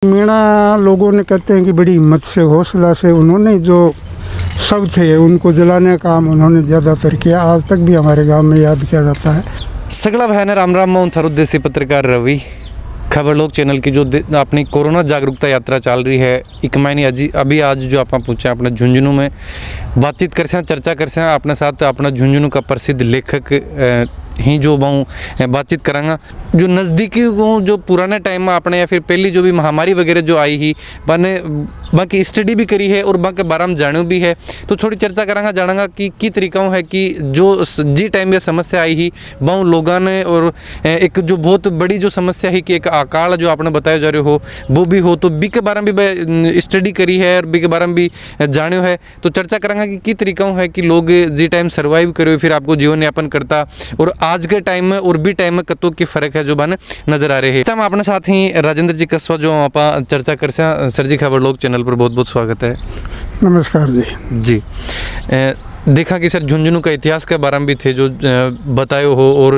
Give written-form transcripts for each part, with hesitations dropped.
मीणा लोगों ने कहते हैं कि बड़ी हिम्मत से हौसला से उन्होंने जो सब थे उनको जलाने का काम उन्होंने ज़्यादातर किया। आज तक भी हमारे गांव में याद किया जाता है। सगळा भयाना राम मैं थारुद देसी पत्रकार रवि खबर लोग चैनल की जो अपनी कोरोना जागरूकता यात्रा चल रही है एक महीने अभी आज जो आप पूछे अपने झुंझुनू में बातचीत कर चर्चा कर अपने साथ अपना झुंझुनू का प्रसिद्ध लेखक ही जो बहु बातचीत करांगा जो नज़दीकी जो पुराने टाइम में अपने या फिर पहली जो भी महामारी वगैरह जो आई ही बने बाकी स्टडी भी करी है और बाकी बारे में जाने भी है तो थोड़ी चर्चा करांगा जानांगा कि तरीका है कि जो जी टाइम ये समस्या आई ही बहु लोगों ने और एक जो बहुत बड़ी जो समस्या है कि एक अकाल जो आपने बताया जा रहे हो वो भी हो तो बी के बारे में भी स्टडी करी है और बी के बारे में भी जाने है तो चर्चा करांगा कि तरीका है कि लोग जी टाइम सर्वाइव करे फिर आपको जीवन यापन करता और आज के टाइम में और भी टाइम में कतों की फर्क है जो बने नजर आ रहे हैं। हम अपने साथ ही राजेंद्र जी कसवा जो आप चर्चा कर सर जी खबर लोग चैनल पर बहुत बहुत स्वागत है। नमस्कार जी। देखा कि सर झुंझुनू का इतिहास के बारे में भी थे जो बतायो हो और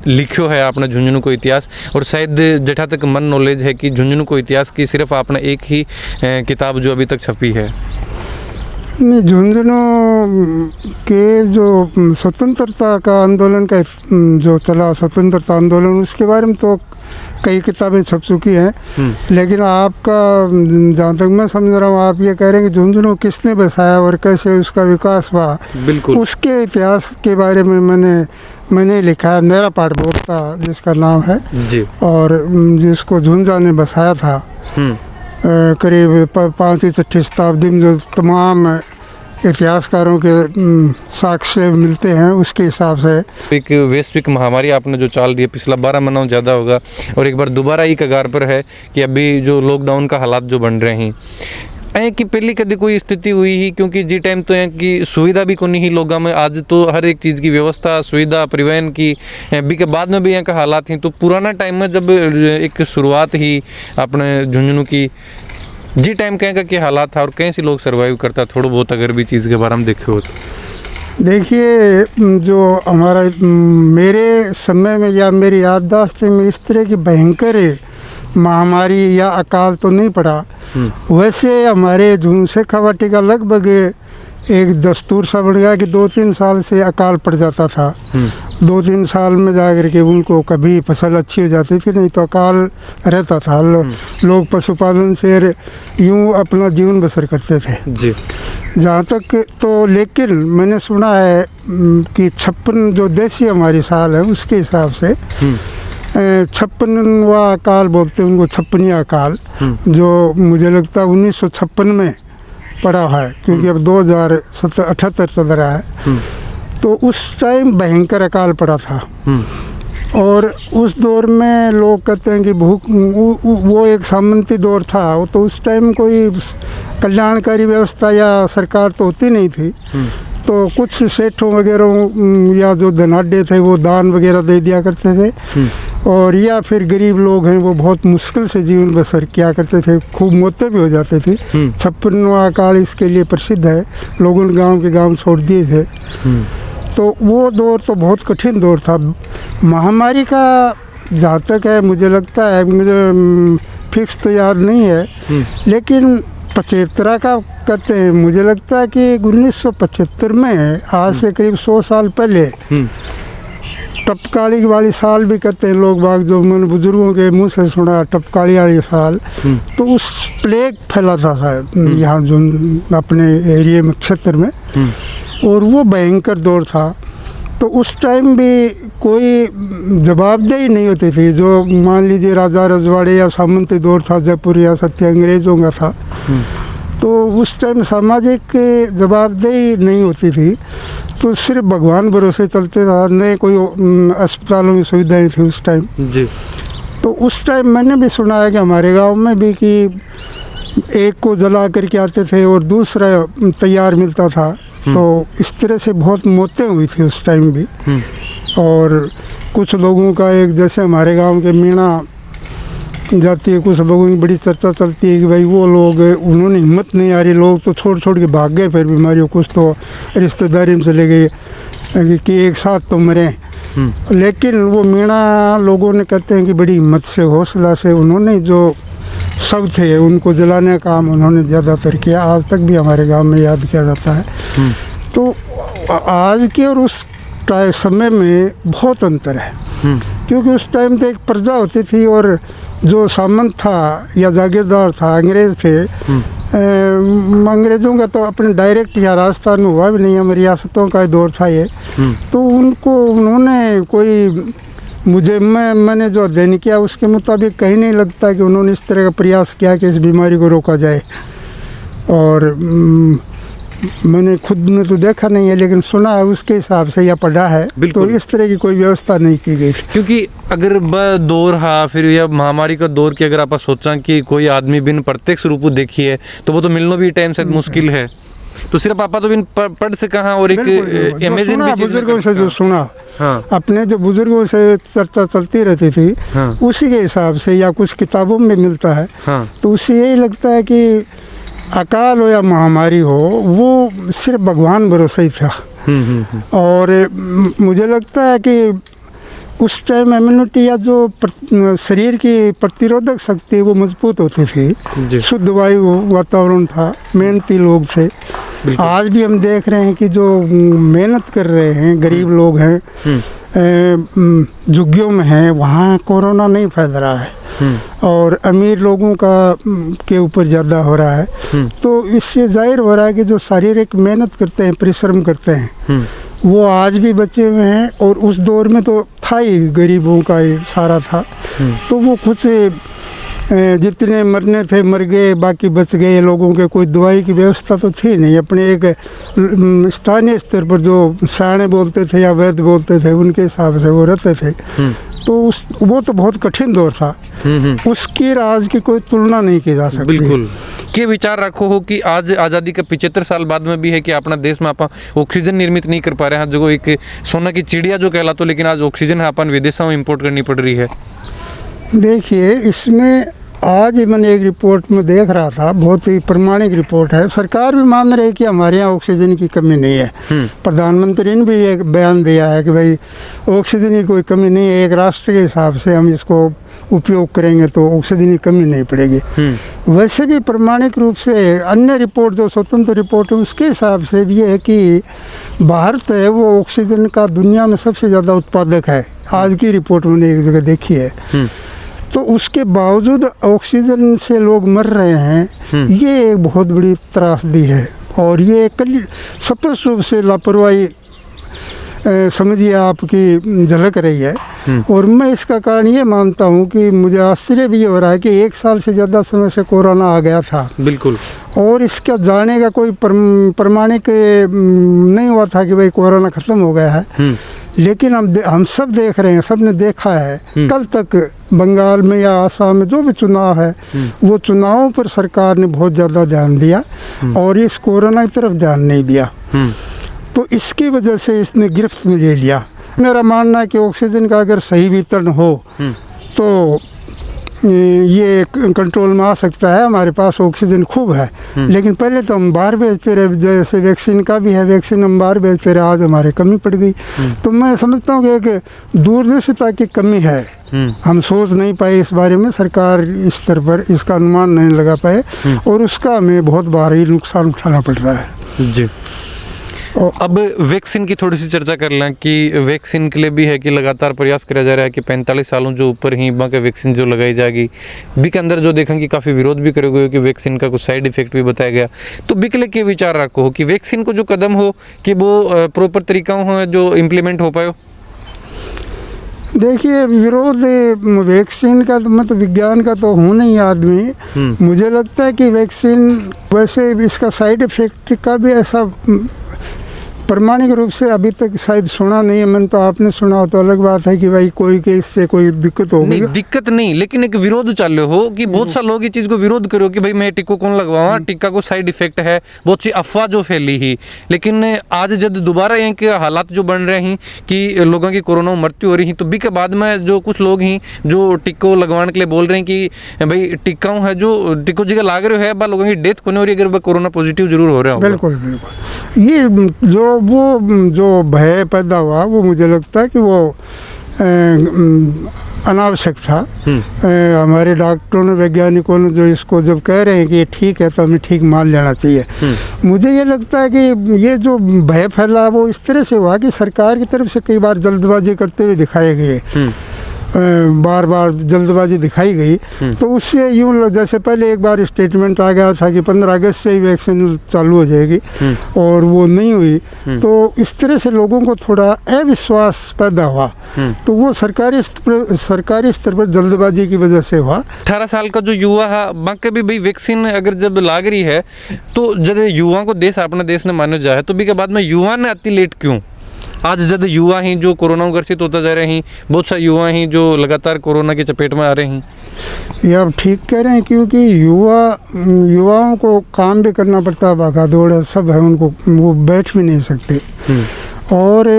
लिखियो है आपने झुंझुनू को इतिहास और शायद जहाँ तक मन नॉलेज है कि झुंझुनू को इतिहास की सिर्फ आपने एक ही किताब जो अभी तक छपी है। झुंझुनू के जो स्वतंत्रता का आंदोलन का जो चला स्वतंत्रता आंदोलन उसके बारे में तो कई किताबें छप चुकी हैं लेकिन आपका जहाँ तक मैं समझ रहा हूँ आप ये कह रहे हैं कि झुंझुनू किसने बसाया और कैसे उसका विकास हुआ बिल्कुल उसके इतिहास के बारे में मैंने लिखा है। मेरा पाठ बोलता जिसका नाम है जी और जिसको झुंझा ने बसाया था करीब 5वीं-6वीं शताब्दी में जो तमाम इतिहासकारों के साक्ष्य मिलते हैं उसके हिसाब से एक वैश्विक महामारी आपने जो चाल रही है पिछला 12 महीनों ज़्यादा होगा और एक बार दोबारा ही कगार पर है कि अभी जो लॉकडाउन का हालात जो बन रहे हैं कि पहली कभी कोई स्थिति हुई ही क्योंकि जी टाइम तो है कि सुविधा भी को नहीं ही लोगों में आज तो हर एक चीज़ की व्यवस्था सुविधा परिवहन की भी के बाद में भी यहाँ का हालात ही तो पुराना टाइम में जब एक शुरुआत ही अपने झुंझुनू की जी टाइम कहें का क्या हालात था और कैसे लोग सर्वाइव करता थोड़ा बहुत अगर भी चीज़ के बारे में देखे हो तो। देखिए जो हमारा मेरे समय में या मेरी याददाश्त में इस तरह की भयंकर महामारी या अकाल तो नहीं पड़ा। वैसे हमारे शेखावाटी का लगभग एक दस्तूर सा बन गया कि 2-3 साल से अकाल पड़ जाता था। 2-3 साल में जाकर के उनको कभी फसल अच्छी हो जाती थी नहीं तो अकाल रहता था। लोग पशुपालन से यूं अपना जीवन बसर करते थे जी। जहाँ तक तो लेकिन मैंने सुना है कि 56 जो देसी हमारी साल है उसके हिसाब से 56वां अकाल बोलते हैं उनको 56वां अकाल जो मुझे लगता है 1956 में पड़ा है क्योंकि अब 2078 चल रहा है तो उस टाइम भयंकर अकाल पड़ा था और उस दौर में लोग कहते हैं कि भूख वो एक सामंती दौर था वो तो उस टाइम कोई कल्याणकारी व्यवस्था या सरकार तो होती नहीं थी तो कुछ सेठों वगैरह या जो धनाढ्य थे वो दान वगैरह दे दिया करते थे और या फिर गरीब लोग हैं वो बहुत मुश्किल से जीवन बसर किया करते थे खूब मौतें भी हो जाती थी। 56वां अकाल इसके लिए प्रसिद्ध है। लोगों ने गांव के गांव छोड़ दिए थे तो वो दौर तो बहुत कठिन दौर था। महामारी का जहाँ तक है मुझे लगता है मुझे फिक्स तो याद नहीं है लेकिन 75 का कहते हैं मुझे लगता है कि 1975 में आज से करीब 100 साल पहले टपकाली वाली साल भी कहते हैं लोग बाग जो मैंने बुजुर्गों के मुंह से सुना टपकाली वाली साल तो उस प्लेग फैला था शायद यहाँ जो अपने एरिया में क्षेत्र में और वो भयंकर दौर था तो उस टाइम भी कोई जवाबदेही नहीं होती थी। जो मान लीजिए राजा रजवाड़े या सामंती दौर था जयपुर या सत्य अंग्रेज़ों का था तो उस टाइम सामाजिक जवाबदेही नहीं होती थी तो सिर्फ भगवान भरोसे चलते था नहीं कोई अस्पतालों में सुविधाएं थी उस टाइम जी। तो उस टाइम मैंने भी सुना है कि हमारे गांव में भी कि एक को जला करके आते थे और दूसरा तैयार मिलता था तो इस तरह से बहुत मौतें हुई थी उस टाइम भी और कुछ लोगों का एक जैसे हमारे गांव के मीणा जाती है कुछ लोगों की बड़ी चर्चा चलती है कि भाई वो लोग उन्होंने हिम्मत नहीं आ रही लोग तो छोड़ के भाग गए फिर बीमारियों कुछ तो रिश्तेदारी में चले गए कि एक साथ तो मरे लेकिन वो मीणा लोगों ने कहते हैं कि बड़ी हिम्मत से हौसला से उन्होंने जो सब थे, उनको जलाने का काम उन्होंने ज़्यादातर किया। आज तक भी हमारे गांव में याद किया जाता है। तो आज के और उस समय में बहुत अंतर है, क्योंकि उस टाइम तो एक प्रजा होती थी और जो सामंत था या जागीरदार था, अंग्रेज़ थे। अंग्रेज़ों का तो अपने डायरेक्ट यहाँ राजस्थान में हुआ भी नहीं, हम रियासतों का दौर था ये। तो उन्होंने कोई मैंने जो अध्ययन किया उसके मुताबिक कहीं नहीं लगता कि उन्होंने इस तरह का प्रयास किया कि इस बीमारी को रोका जाए। और मैंने खुद ने तो देखा नहीं है, लेकिन सुना है उसके हिसाब से या पढ़ा है। तो इस तरह की कोई व्यवस्था नहीं की गई थी। क्योंकि अगर दौर रहा फिर यह महामारी का दौर की अगर आप सोचा कि कोई आदमी बिन प्रत्यक्ष रूप देखिए तो वो तो मिलना भी टाइम से मुश्किल है। तो सिर्फ पापा तो बिन पढ़ से कहाँ और एक इमेजिन भी बुजुर्गों से जो सुना, हाँ, अपने जो बुजुर्गों से चर्चा चलती रहती थी, हाँ, उसी के हिसाब से या कुछ किताबों में मिलता है, हाँ, तो उससे यही लगता है कि अकाल हो या महामारी हो, वो सिर्फ भगवान भरोसे ही था। और मुझे लगता है कि उस टाइम इम्यूनिटी या जो शरीर की प्रतिरोधक शक्ति वो मजबूत होती थी। शुद्ध वायु वातावरण था, मेहनती लोग थे। आज भी हम देख रहे हैं कि जो मेहनत कर रहे हैं गरीब लोग हैं, झुग्गियों में हैं, वहाँ कोरोना नहीं फैल रहा है और अमीर लोगों के ऊपर ज़्यादा हो रहा है। तो इससे जाहिर हो रहा है कि जो शारीरिक मेहनत करते हैं, परिश्रम करते हैं, वो आज भी बचे हुए हैं। और उस दौर में तो था ही, गरीबों का ही सारा था। तो वो कुछ जितने मरने थे मर गए, बाकी बच गए लोगों के। कोई दवाई की व्यवस्था तो थी नहीं। अपने एक स्थानीय स्तर पर जो सयाने बोलते थे या वैद्य बोलते थे, उनके हिसाब से वो रहते थे। तो वो तो बहुत कठिन दौर था। उसकी आज की कोई तुलना नहीं की जा सकती। बिल्कुल। के विचार रखो हो कि आज आज़ादी का 75 साल बाद में भी है कि अपना देश में अपन ऑक्सीजन निर्मित नहीं कर पा रहे हैं, जो एक सोना की चिड़िया जो कहला, तो लेकिन आज ऑक्सीजन है अपन विदेशों में इंपोर्ट करनी पड़ रही है। देखिए, इसमें आज मैंने एक रिपोर्ट में देख रहा था, बहुत ही प्रमाणिक रिपोर्ट है। सरकार भी मान रही है कि हमारे यहाँ ऑक्सीजन की कमी नहीं है। प्रधानमंत्री ने भी एक बयान दिया है कि भाई ऑक्सीजन की कोई कमी नहीं है, एक राष्ट्र के हिसाब से हम इसको उपयोग करेंगे तो ऑक्सीजन की कमी नहीं पड़ेगी। वैसे भी प्रमाणिक रूप से अन्य रिपोर्ट जो स्वतंत्र रिपोर्ट है उसके हिसाब से भी है कि भारत है वो ऑक्सीजन का दुनिया में सबसे ज़्यादा उत्पादक है। आज की रिपोर्ट मैंने एक जगह देखी है। तो उसके बावजूद ऑक्सीजन से लोग मर रहे हैं, ये एक बहुत बड़ी त्रासदी है। और ये स्पष्ट रूप से लापरवाही समझिए आपकी झलक रही है। और मैं इसका कारण ये मानता हूँ कि मुझे आश्चर्य भी हो रहा है कि 1 साल से ज़्यादा समय से कोरोना आ गया था। बिल्कुल। और इसका जाने का कोई प्रमाणिक नहीं हुआ था कि भाई कोरोना ख़त्म हो गया है। लेकिन हम सब देख रहे हैं, सब ने देखा है। कल तक बंगाल में या आसाम में जो भी चुनाव है, वो चुनावों पर सरकार ने बहुत ज़्यादा ध्यान दिया और इस कोरोना की तरफ ध्यान नहीं दिया। तो इसकी वजह से इसने गिरफ्त में ले लिया। मेरा मानना है कि ऑक्सीजन का अगर सही वितरण हो तो ये कंट्रोल में आ सकता है। हमारे पास ऑक्सीजन खूब है, लेकिन पहले तो हम बाहर भेजते रहे। जैसे वैक्सीन का भी है, वैक्सीन हम बाहर भेजते रहे, आज हमारे कमी पड़ गई। तो मैं समझता हूँ कि एक दूरदर्शिता की कमी है। हम सोच नहीं पाए इस बारे में, सरकार इस स्तर पर इसका अनुमान नहीं लगा पाए और उसका हमें बहुत भारी नुकसान उठाना पड़ रहा है। जी। अब वैक्सीन की थोड़ी सी चर्चा कर लें कि वैक्सीन के लिए भी है कि लगातार प्रयास किया जा रहा है कि 45 सालों जो ऊपर ही बाकी वैक्सीन जो लगाई जाएगी। बी के अंदर जो देखेंगे काफ़ी विरोध भी करोगे कि वैक्सीन का कुछ साइड इफेक्ट भी बताया गया। तो बी के लिए क्या विचार रखो हो कि वैक्सीन को जो कदम हो कि वो प्रॉपर तरीका हो जो इम्प्लीमेंट हो पाए। देखिए, विरोध वैक्सीन का तो मतलब विज्ञान का तो हूँ नहीं आदमी। मुझे लगता है कि वैक्सीन वैसे इसका साइड इफेक्ट का भी ऐसा प्रमाणिक रूप से अभी तक शायद सुना नहीं है। मैंने तो आपने सुना हो तो अलग बात है कि भाई कोई के इससे कोई दिक्कत हो गई। दिक्कत नहीं, लेकिन एक विरोध चालू हो कि बहुत सारे लोग इस चीज़ को विरोध करो कि भाई मैं टीको कौन लगवाऊँ, टीका को साइड इफेक्ट है, बहुत सी अफवाह जो फैली ही। लेकिन आज जब दोबारा यहाँ के हालात जो बन रहे हैं कि लोगों की कोरोना मृत्यु हो रही है, तो बी के बाद में जो कुछ लोग हैं जो टीको लगवाने के लिए बोल रहे हैं कि भाई टीकाओं है जो टीको जगह लाग रहे है, लोगों की डेथ होने हो रही है अगर कोरोना पॉजिटिव जरूर हो रहा है। बिल्कुल बिल्कुल। ये जो भय पैदा हुआ वो मुझे लगता है कि वो अनावश्यक था। हमारे डॉक्टरों ने, वैज्ञानिकों ने जो इसको जब कह रहे हैं कि ये ठीक है तो हमें ठीक मान लेना चाहिए। मुझे ये लगता है कि ये जो भय फैला वो इस तरह से हुआ कि सरकार की तरफ से कई बार जल्दबाजी करते हुए दिखाए गए, बार बार जल्दबाजी दिखाई गई। तो उससे यूँ जैसे पहले एक बार स्टेटमेंट आ गया था कि 15 अगस्त से ही वैक्सीन चालू हो जाएगी और वो नहीं हुई, तो इस तरह से लोगों को थोड़ा अविश्वास पैदा हुआ। तो वो सरकारी स्तर पर जल्दबाजी की वजह से हुआ। 18 साल का जो युवा है बाकी भी भाई वैक्सीन अगर जब लाग रही है तो जब युवाओं को देश अपने देश ने मानो जाए तो भी के बाद में युवा ने अति लेट क्यों? आज जब युवा ही जो कोरोना ग्रसित होता जा रहे हैं, बहुत सारे युवा ही जो लगातार कोरोना की चपेट में आ रहे हैं। ये आप ठीक कह रहे हैं, क्योंकि युवाओं को काम भी करना पड़ता है, भागा दौड़ सब है, उनको वो बैठ भी नहीं सकते। और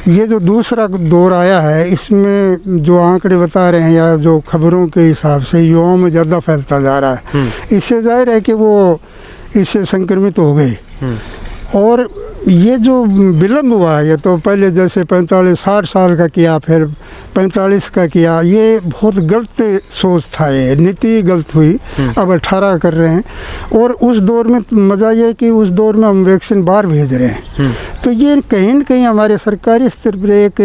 ये जो दूसरा दौर आया है इसमें जो आंकड़े बता रहे हैं या जो खबरों के हिसाब से युवाओं में ज़्यादा फैलता जा रहा है। इससे जाहिर है कि वो इससे संक्रमित हो गए। और ये जो विलम्ब हुआ, ये तो पहले जैसे 45-60 साल का किया, फिर 45 का किया, ये बहुत गलत सोच था, ये नीति गलत हुई। अब 18 कर रहे हैं और उस दौर में मज़ा ये कि उस दौर में हम वैक्सीन बाहर भेज रहे हैं। तो ये कहीं न कहीं हमारे सरकारी स्तर पर एक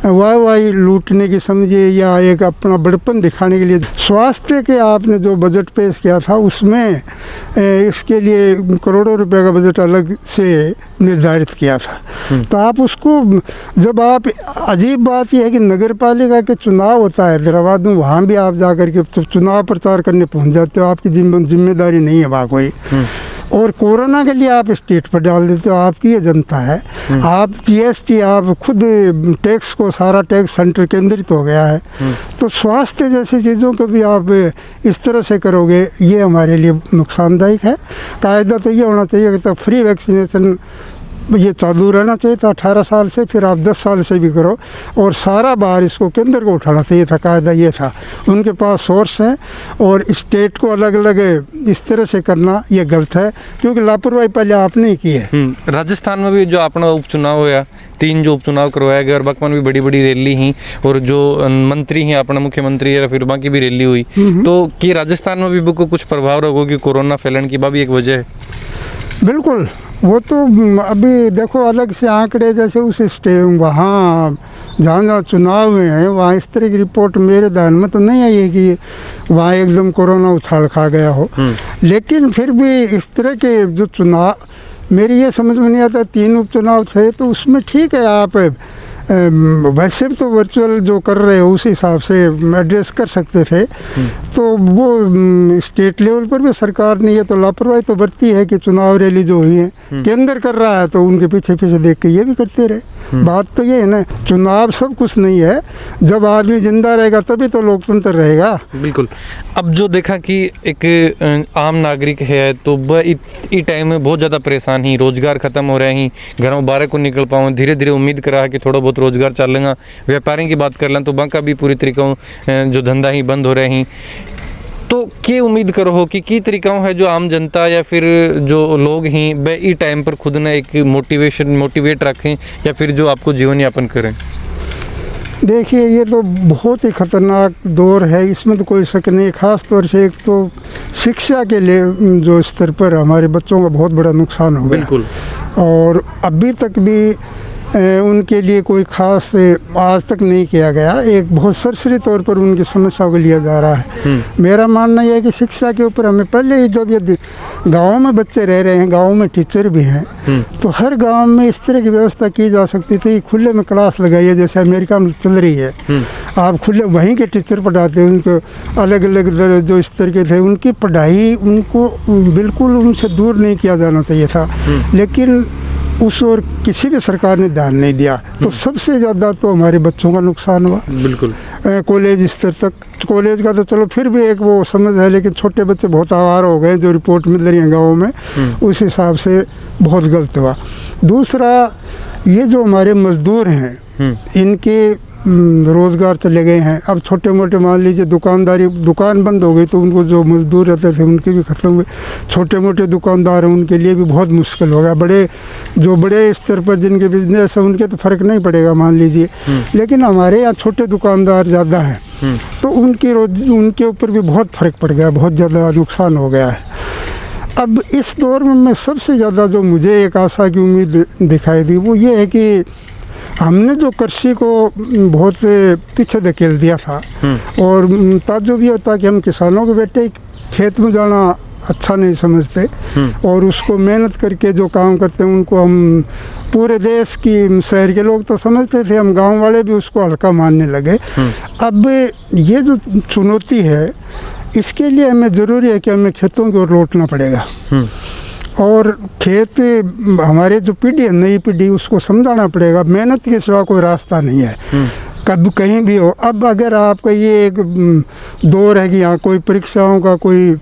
वाहवाही लूटने की समझिए या एक अपना बड़पन दिखाने के लिए स्वास्थ्य के आपने जो बजट पेश किया था उसमें इसके लिए करोड़ों रुपए का बजट अलग से निर्धारित किया था। तो आप उसको जब आप, अजीब बात यह है कि नगर पालिका के चुनाव होता है हैदराबाद में, वहाँ भी आप जाकर के चुनाव प्रचार करने पहुँच जाते हो, आपकी जिम्मेदारी नहीं है वहाँ कोई। और कोरोना के लिए आप स्टेट पर डाल देते हो, आपकी ये जनता है। आप जीएसटी, आप खुद टैक्स को, सारा टैक्स सेंटर केंद्रित हो गया है। तो स्वास्थ्य जैसी चीज़ों को भी आप इस तरह से करोगे, ये हमारे लिए नुकसानदायक है। कायदा तो ये होना चाहिए कि तब फ्री वैक्सीनेशन ये चालू रहना चाहिए था 18 साल से, फिर आप 10 साल से भी करो, और सारा बार इसको केंद्र को उठाना चाहिए था। कायदा ये था, उनके पास सोर्स है और स्टेट को अलग अलग इस तरह से करना ये गलत है, क्योंकि लापरवाही पहले आपने ही की है। राजस्थान में भी जो अपना उपचुनाव होया, 3 जो उपचुनाव करवाया गया और बाकी में भी बड़ी बड़ी रैली ही, और जो मंत्री हैं अपना मुख्यमंत्री है फिर बाकी भी रैली हुई, तो कि राजस्थान में भी कुछ प्रभाव रहोगे कि कोरोना फैलने की भी एक वजह है? बिल्कुल, वो तो अभी देखो अलग से आंकड़े, जैसे उस वहाँ जहाँ चुनाव हुए हैं वहाँ इस तरह की रिपोर्ट मेरे ध्यान में तो नहीं आई है कि वहाँ एकदम कोरोना उछाल खा गया हो। लेकिन फिर भी इस तरह के जो चुनाव, मेरी ये समझ में नहीं आता, 3 उपचुनाव थे तो उसमें ठीक है, आप वैसे भी तो वर्चुअल जो कर रहे हो उस हिसाब से एड्रेस कर सकते थे। तो वो स्टेट लेवल पर भी सरकार ने ये तो लापरवाही तो बरती है कि चुनाव रैली जो हुई है केंद्र कर रहा है तो उनके पीछे पीछे देख के ये भी करते रहे। बात तो ये है ना, चुनाव सब कुछ नहीं है, जब आदमी जिंदा रहेगा तभी तो लोकतंत्र रहेगा। बिल्कुल। अब जो देखा कि एक आम नागरिक है तो वह इस टाइम में बहुत ज़्यादा परेशान ही, रोजगार ख़त्म हो रहे हैं, घरों बाहर को निकल पाऊँ, धीरे धीरे उम्मीद करा कि थोड़ा बहुत रोजगार चलेगा। व्यापारियों की बात कर लें तो बाका भी पूरी तरीकों जो धंधा ही बंद हो रहे हैं। तो क्या उम्मीद करो हो कि की तरीका है जो आम जनता या फिर जो लोग हैं वह ई टाइम पर खुद ने एक मोटिवेट रखें या फिर जो आपको जीवन यापन करें? देखिए, ये तो बहुत ही ख़तरनाक दौर है, इसमें तो कोई शक नहीं। ख़ास तौर से एक तो शिक्षा के लिए जो स्तर पर हमारे बच्चों का बहुत बड़ा नुकसान हो गया। बिल्कुल। और अभी तक भी उनके लिए कोई ख़ास आज तक नहीं किया गया, एक बहुत सरसरी तौर पर उनकी समस्या को लिया जा रहा है। मेरा मानना यह है कि शिक्षा के ऊपर हमें पहले ही, जब ये गाँव में बच्चे रह रहे हैं, गाँव में टीचर भी हैं, तो हर गाँव में इस तरह की व्यवस्था की जा सकती थी, खुले में क्लास लगाइए जैसे अमेरिका में चल रही है। आप खुले वहीं के टीचर पढ़ाते हैं, उनको अलग अलग जो स्तर के थे उनकी पढ़ाई, उनको बिल्कुल उनसे दूर नहीं किया जाना चाहिए था। लेकिन उस ओर किसी भी सरकार ने ध्यान नहीं दिया, तो सबसे ज़्यादा तो हमारे बच्चों का नुकसान हुआ। बिल्कुल। कॉलेज स्तर तक, कॉलेज का तो चलो फिर भी एक वो समझ है, लेकिन छोटे बच्चे बहुत आवार हो गए जो रिपोर्ट मिल रही है गाँव में, उस हिसाब से बहुत गलत हुआ। दूसरा, ये जो हमारे मज़दूर हैं, इनके रोज़गार चले गए हैं। अब छोटे मोटे मान लीजिए दुकान बंद हो गई तो उनको जो मजदूर रहते थे उनके भी ख़त्म हुए। छोटे मोटे दुकानदार हैं उनके लिए भी बहुत मुश्किल हो गया। बड़े स्तर पर जिनके बिजनेस है उनके तो फ़र्क नहीं पड़ेगा मान लीजिए, लेकिन हमारे यहाँ छोटे दुकानदार ज़्यादा हैं तो उनके ऊपर भी बहुत फ़र्क पड़ गया, बहुत ज़्यादा नुकसान हो गया है। अब इस दौर में सबसे ज़्यादा जो मुझे एक आशा की उम्मीद दिखाई दी वो ये है कि हमने जो कृषि को बहुत पीछे धकेल दिया था, और ताज्जुब ये होता कि हम किसानों के बेटे खेत में जाना अच्छा नहीं समझते, और उसको मेहनत करके जो काम करते हैं उनको हम पूरे देश की शहर के लोग तो समझते थे, हम गांव वाले भी उसको हल्का मानने लगे। अब ये जो चुनौती है इसके लिए हमें ज़रूरी है कि हमें खेतों की ओर लौटना पड़ेगा, और खेत हमारे जो पीढ़ी है नई पीढ़ी उसको समझाना पड़ेगा मेहनत के सिवा कोई रास्ता नहीं है कब कहीं भी हो। अब अगर आपका ये एक दौर है कि यहाँ कोई परीक्षाओं का कोई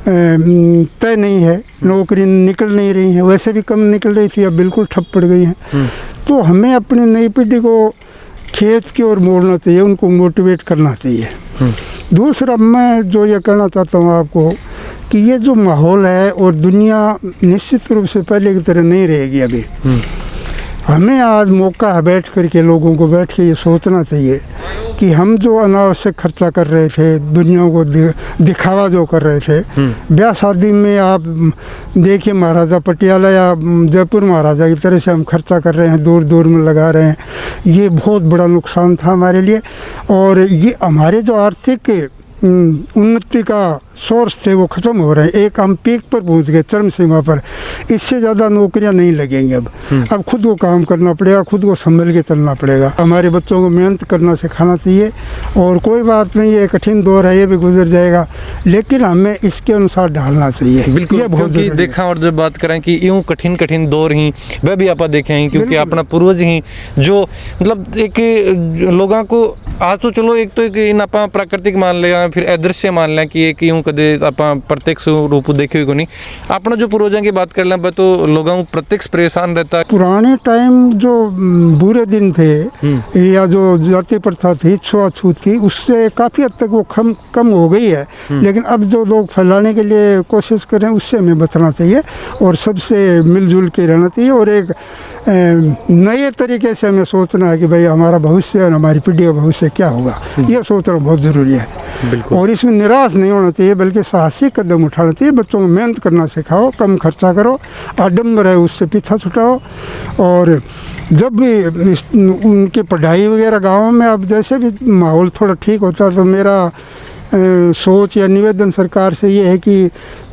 तय नहीं है, नौकरी निकल नहीं रही है, वैसे भी कम निकल रही थी अब बिल्कुल ठप पड़ गई हैं, तो हमें अपनी नई पीढ़ी को खेत की ओर मोड़ना चाहिए, उनको मोटिवेट करना चाहिए। दूसरा मैं जो ये कहना चाहता हूँ आपको कि ये जो माहौल है और दुनिया निश्चित रूप से पहले की तरह नहीं रहेगी। अभी हमें आज मौका है बैठ कर के लोगों को बैठ के ये सोचना चाहिए कि हम जो अनावश्यक खर्चा कर रहे थे, दुनिया को दिखावा जो कर रहे थे, ब्याह शादी में आप देखिए महाराजा पटियाला या जयपुर महाराजा की तरह से हम खर्चा कर रहे हैं, दूर दूर में लगा रहे हैं, ये बहुत बड़ा नुकसान था हमारे लिए। और ये हमारे जो आर्थिक उन्नति का सोर्स थे वो ख़त्म हो रहे हैं। एक हम पीक पर पहुंच गए, चरम सीमा पर, इससे ज़्यादा नौकरियां नहीं लगेंगी। अब खुद को काम करना पड़ेगा, खुद को संभल के चलना पड़ेगा। हमारे बच्चों को मेहनत करना सिखाना चाहिए, और कोई बात नहीं है कठिन दौर है ये भी गुजर जाएगा, लेकिन हमें इसके अनुसार ढालना चाहिए। बिल्कुल, ये बहुत क्योंकि देखा और जब बात करें कि यूँ कठिन दौर ही वह भी आप देखे हैं, क्योंकि अपना पूर्वज ही जो मतलब एक लोगों को आज तो चलो एक तो इन आप प्राकृतिक मान लिया फिर अदृश्य मान लें कि एक यूँ कदे आप प्रत्यक्ष रूप देखे को नहीं, अपना जो पूर्वजों की बात कर लें तो लोगों को प्रत्यक्ष परेशान रहता है। पुराने टाइम जो बुरे दिन थे या जो जाति प्रथा थी, छुआछूत थी, उससे काफ़ी हद तक वो कम हो गई है, लेकिन अब जो लोग फैलाने के लिए कोशिश करें उससे हमें बचना चाहिए और सबसे मिलजुल के रहना चाहिए, और एक नए तरीके से हमें सोचना है कि भाई हमारा भविष्य और हमारी पीढ़ी का भविष्य क्या होगा, ये सोचना बहुत ज़रूरी है। और इसमें निराश नहीं होना चाहिए बल्कि साहसिक कदम उठाना चाहिए। बच्चों को मेहनत करना सिखाओ, कम खर्चा करो, आडम्बर है उससे पीछा छुटाओ, और जब भी उनकी पढ़ाई वगैरह गाँव में अब जैसे भी माहौल थोड़ा ठीक होता है तो मेरा सोच या निवेदन सरकार से ये है कि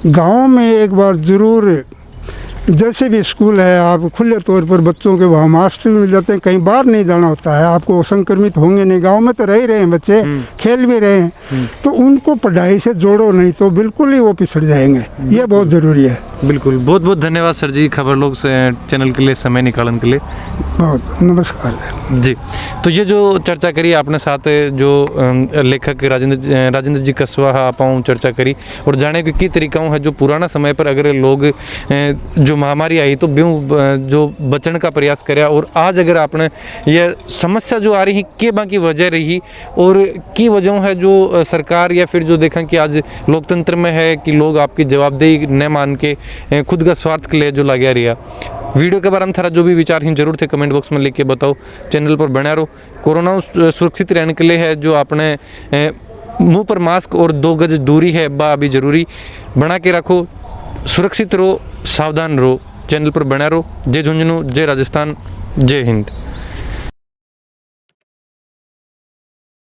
गाँव में एक बार ज़रूर जैसे भी स्कूल है आप खुले तौर पर बच्चों के वहाँ मास्टर मिल जाते हैं, कहीं बाहर नहीं जाना होता है, आपको संक्रमित होंगे नहीं, गांव में तो रह ही रहे हैं बच्चे, खेल भी रहे हैं, तो उनको पढ़ाई से जोड़ो, नहीं तो बिल्कुल ही वो पिछड़ जाएंगे। ये बहुत ज़रूरी है। बिल्कुल, बहुत बहुत धन्यवाद सर जी खबर लोग से चैनल के लिए समय निकालने के लिए। बहुत नमस्कार जी। तो ये जो चर्चा करी आपने साथ जो लेखक राजेंद्र जी कसवा आप चर्चा करी और जाने कि किस तरीक़ों है जो पुराना समय पर अगर लोग जो महामारी आई तो ब्यों जो बचने का प्रयास कराया, और आज अगर आपने यह समस्या जो आ रही के बाकी वजह रही और की वजह है जो सरकार या फिर जो देखा कि आज लोकतंत्र में है कि लोग आपकी जवाबदेही न मान के खुद का स्वार्थ के लिए जो लगा रहा। वीडियो के बारे में थारा जो भी विचार ही जरूर थे कमेंट बॉक्स में लिख के बताओ। चैनल पर बना रहो। कोरोना सुरक्षित रहने के लिए है जो आपने मुंह पर मास्क और 2 गज दूरी है बा अभी ज़रूरी बना के रखो। सुरक्षित रहो, सावधान रहो। चैनल पर बना रहो। जय झुंझुनू, जय राजस्थान, जय हिंद।